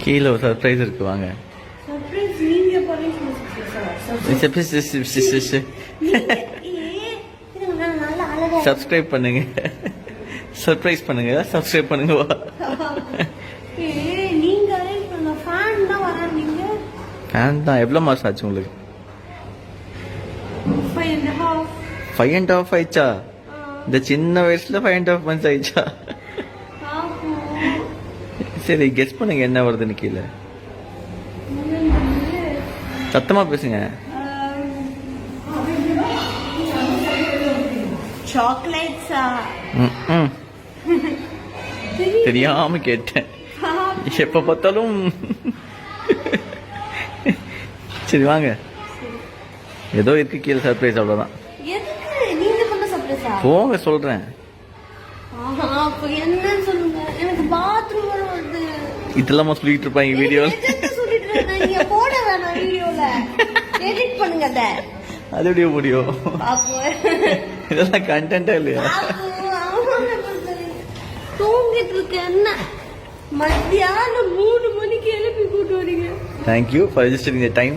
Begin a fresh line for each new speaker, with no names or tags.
கீழே ஒரு சர்ப்ரைஸ் இருக்கு வாங்க. சப்ஸ்கிரைப் பண்ணுங்க, சர்ப்ரைஸ் பண்ணுங்க, சப்ஸ்கிரைப் பண்ணுங்க. ஃபேன் தான். எவ்வளோ மாசம் ஆச்சு உங்களுக்கு? 5.5 ஆயிடுச்சா? இந்த சின்ன வயசுல 5.5 months ஆயிடுச்சா? சரி கெஸ் பண்ணுங்க என்ன வருதுன்னு கீழே. சத்தமா பேசுங்க.
சாக்லேட்ஸா?
தெரியாம கேட்டேன். எப்ப பார்த்தாலும். சரி வாங்க, ஏதோ இருக்கு கீழே சர்ப்ரைஸ், அவ்வளவுதான். போங்க சொல்றேன். இதெல்லாம் சொல்லிட்டு இருப்பாங்க வீடியோல. அது எப்படியோ முடியும்? இதெல்லாம் கண்டென்ட்டா இல்லையா?
தூங்கிட்டு இருக்கேன். மத்தியானம் 3 மணிக்கு எழுப்பி கூட்டு வரீங்க.
Thank you for registering the time.